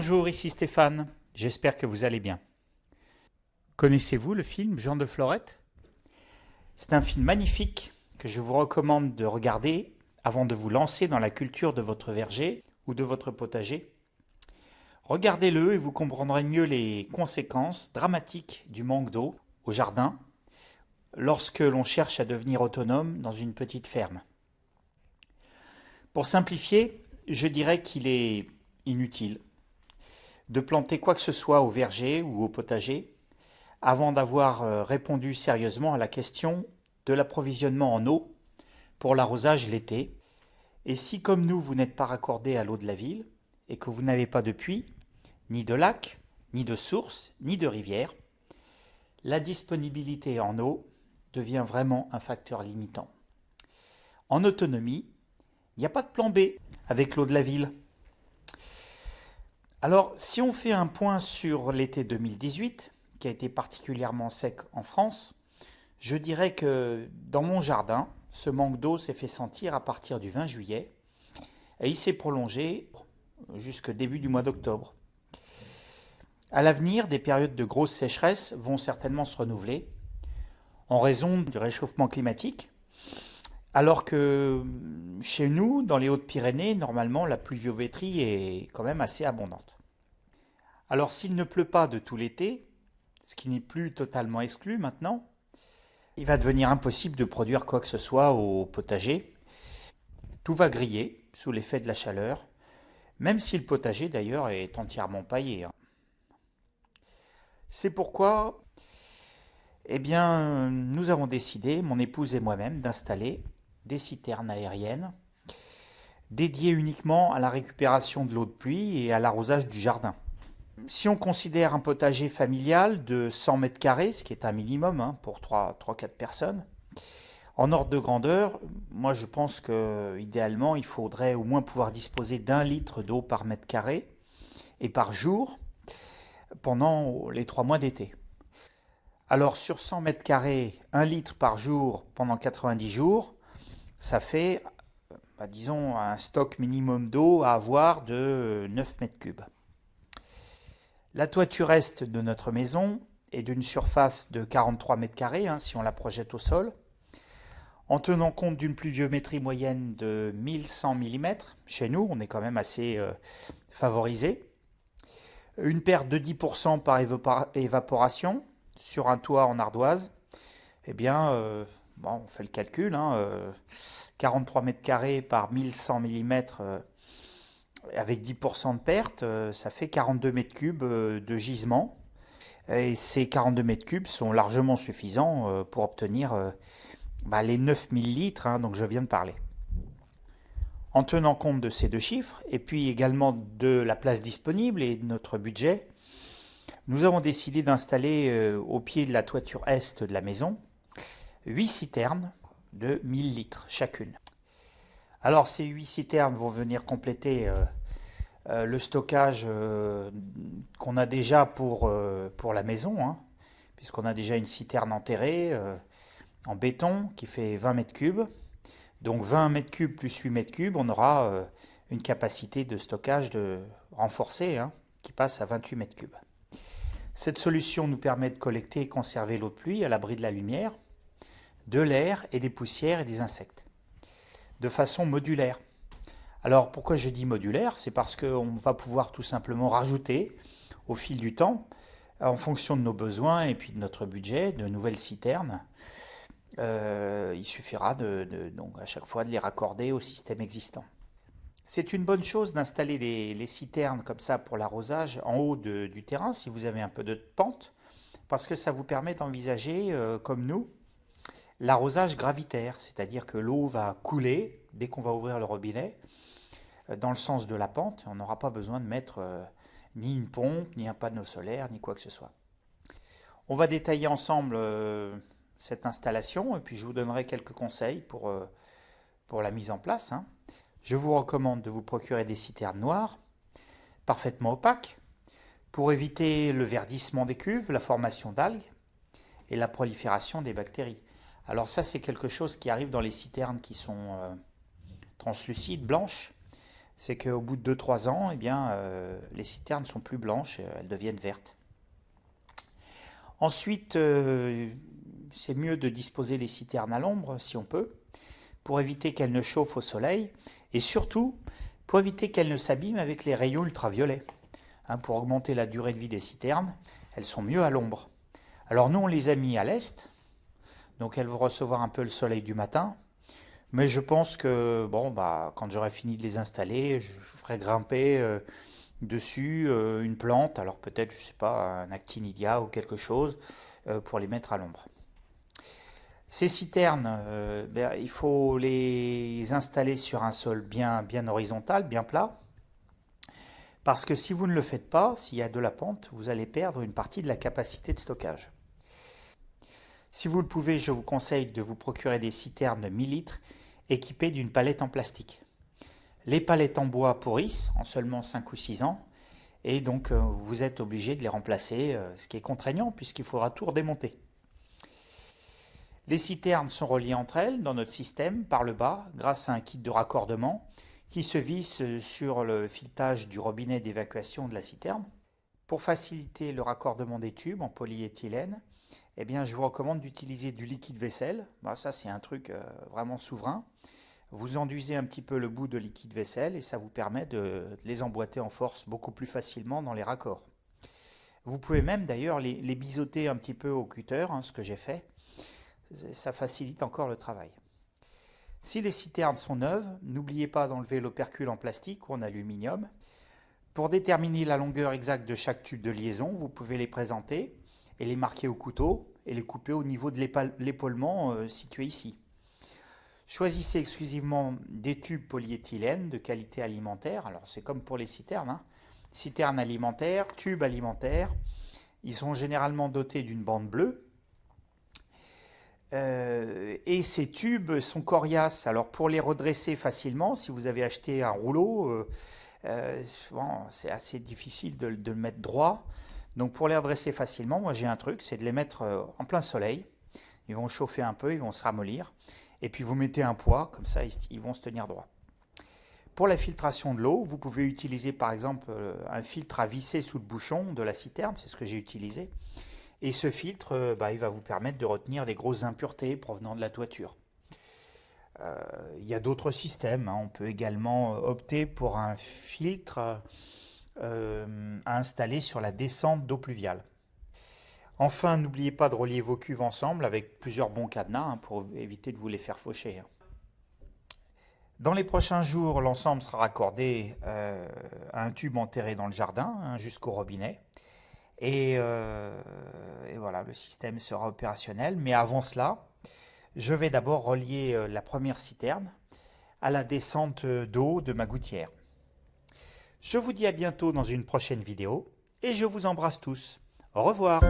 Bonjour, ici Stéphane, j'espère que vous allez bien. Connaissez-vous le film Jean de Florette? C'est un film magnifique que je vous recommande de regarder avant de vous lancer dans la culture de votre verger ou de votre potager. Regardez-le et vous comprendrez mieux les conséquences dramatiques du manque d'eau au jardin lorsque l'on cherche à devenir autonome dans une petite ferme. Pour simplifier, je dirais qu'il est inutile de planter quoi que ce soit au verger ou au potager avant d'avoir répondu sérieusement à la question de l'approvisionnement en eau pour l'arrosage l'été. Et si, comme nous, vous n'êtes pas raccordé à l'eau de la ville et que vous n'avez pas de puits, ni de lac, ni de source, ni de rivière, la disponibilité en eau devient vraiment un facteur limitant. En autonomie, il n'y a pas de plan B avec l'eau de la ville. Alors, si on fait un point sur l'été 2018, qui a été particulièrement sec en France, je dirais que dans mon jardin, ce manque d'eau s'est fait sentir à partir du 20 juillet et il s'est prolongé jusqu'au début du mois d'octobre. À l'avenir, des périodes de grosse sécheresse vont certainement se renouveler en raison du réchauffement climatique, alors que chez nous, dans les Hautes-Pyrénées, normalement, la pluviométrie est quand même assez abondante. Alors, s'il ne pleut pas de tout l'été, ce qui n'est plus totalement exclu maintenant, il va devenir impossible de produire quoi que ce soit au potager. Tout va griller sous l'effet de la chaleur, même si le potager d'ailleurs est entièrement paillé. C'est pourquoi nous avons décidé, mon épouse et moi-même, d'installer des citernes aériennes dédiées uniquement à la récupération de l'eau de pluie et à l'arrosage du jardin. Si on considère un potager familial de 100 mètres carrés, ce qui est un minimum pour 3-4 personnes, en ordre de grandeur, moi je pense qu'idéalement il faudrait au moins pouvoir disposer d'1 litre d'eau par mètre carré et par jour pendant les 3 mois d'été. Alors sur 100 mètres carrés, 1 litre par jour pendant 90 jours, ça fait, disons, un stock minimum d'eau à avoir de 9 mètres cubes. La toiture est de notre maison est d'une surface de 43 mètres carrés si on la projette au sol. En tenant compte d'une pluviométrie moyenne de 1100 mm, chez nous on est quand même assez favorisé. Une perte de 10% par évaporation sur un toit en ardoise, on fait le calcul, 43 mètres carrés par 1100 mm avec 10% de perte, ça fait 42 mètres cubes de gisement. Et ces 42 mètres cubes sont largement suffisants pour obtenir les 9000 litres dont je viens de parler. En tenant compte de ces deux chiffres, et puis également de la place disponible et de notre budget, nous avons décidé d'installer au pied de la toiture est de la maison 8 citernes de 1000 litres chacune. Alors ces 8 citernes vont venir compléter le stockage qu'on a déjà pour la maison, puisqu'on a déjà une citerne enterrée en béton qui fait 20 mètres cubes. Donc 20 mètres cubes plus 8 mètres cubes, on aura une capacité de stockage renforcée qui passe à 28 mètres cubes. Cette solution nous permet de collecter et conserver l'eau de pluie à l'abri de la lumière, de l'air et des poussières et des insectes, de façon modulaire. Alors pourquoi je dis modulaire? C'est parce qu'on va pouvoir tout simplement rajouter au fil du temps, en fonction de nos besoins et puis de notre budget, de nouvelles citernes. Il suffira donc à chaque fois de les raccorder au système existant. C'est une bonne chose d'installer les citernes comme ça pour l'arrosage en haut du terrain si vous avez un peu de pente, parce que ça vous permet d'envisager, comme nous, l'arrosage gravitaire, c'est-à-dire que l'eau va couler dès qu'on va ouvrir le robinet dans le sens de la pente. On n'aura pas besoin de mettre ni une pompe, ni un panneau solaire, ni quoi que ce soit. On va détailler ensemble cette installation et puis je vous donnerai quelques conseils pour la mise en place. Je vous recommande de vous procurer des citernes noires, parfaitement opaques, pour éviter le verdissement des cuves, la formation d'algues et la prolifération des bactéries. Alors ça, c'est quelque chose qui arrive dans les citernes qui sont translucides, blanches. c'est qu'au bout de 2-3 ans, eh bien, les citernes sont plus blanches, elles deviennent vertes. Ensuite, c'est mieux de disposer les citernes à l'ombre, si on peut, pour éviter qu'elles ne chauffent au soleil, et surtout pour éviter qu'elles ne s'abîment avec les rayons ultraviolets. Pour augmenter la durée de vie des citernes, elles sont mieux à l'ombre. Alors nous, on les a mis à l'est, donc elles vont recevoir un peu le soleil du matin, mais je pense que quand j'aurai fini de les installer, je ferai grimper dessus une plante, alors peut-être, je sais pas, un actinidia ou quelque chose, pour les mettre à l'ombre. Ces citernes, il faut les installer sur un sol bien horizontal, bien plat, parce que si vous ne le faites pas, s'il y a de la pente, vous allez perdre une partie de la capacité de stockage. Si vous le pouvez, je vous conseille de vous procurer des citernes de 1000 litres équipées d'une palette en plastique. Les palettes en bois pourrissent en seulement 5 ou 6 ans, et donc vous êtes obligé de les remplacer, ce qui est contraignant puisqu'il faudra tout redémonter. Les citernes sont reliées entre elles dans notre système par le bas grâce à un kit de raccordement qui se visse sur le filetage du robinet d'évacuation de la citerne. Pour faciliter le raccordement des tubes en polyéthylène, je vous recommande d'utiliser du liquide vaisselle. Ça, c'est un truc vraiment souverain. Vous enduisez un petit peu le bout de liquide vaisselle et ça vous permet de les emboîter en force beaucoup plus facilement dans les raccords. Vous pouvez même d'ailleurs les biseauter un petit peu au cutter, ce que j'ai fait. Ça facilite encore le travail. Si les citernes sont neuves, n'oubliez pas d'enlever l'opercule en plastique ou en aluminium. Pour déterminer la longueur exacte de chaque tube de liaison, vous pouvez les présenter et les marquer au couteau et les couper au niveau de l'épaulement situé ici. Choisissez exclusivement des tubes polyéthylène de qualité alimentaire. Alors c'est comme pour les citernes, citernes alimentaires, tubes alimentaires. Ils sont généralement dotés d'une bande bleue. Et ces tubes sont coriaces. Alors pour les redresser facilement, si vous avez acheté un rouleau, c'est assez difficile de le mettre droit. Donc pour les redresser facilement, moi j'ai un truc, c'est de les mettre en plein soleil. Ils vont chauffer un peu, ils vont se ramollir. Et puis vous mettez un poids, comme ça ils vont se tenir droit. Pour la filtration de l'eau, vous pouvez utiliser par exemple un filtre à visser sous le bouchon de la citerne, c'est ce que j'ai utilisé. Et ce filtre, il va vous permettre de retenir les grosses impuretés provenant de la toiture. Il y a d'autres systèmes. On peut également opter pour un filtre à installer sur la descente d'eau pluviale. Enfin, n'oubliez pas de relier vos cuves ensemble avec plusieurs bons cadenas pour éviter de vous les faire faucher. Dans les prochains jours, l'ensemble sera raccordé à un tube enterré dans le jardin jusqu'au robinet. Et voilà, le système sera opérationnel. Mais avant cela, je vais d'abord relier la première citerne à la descente d'eau de ma gouttière. Je vous dis à bientôt dans une prochaine vidéo et je vous embrasse tous. Au revoir.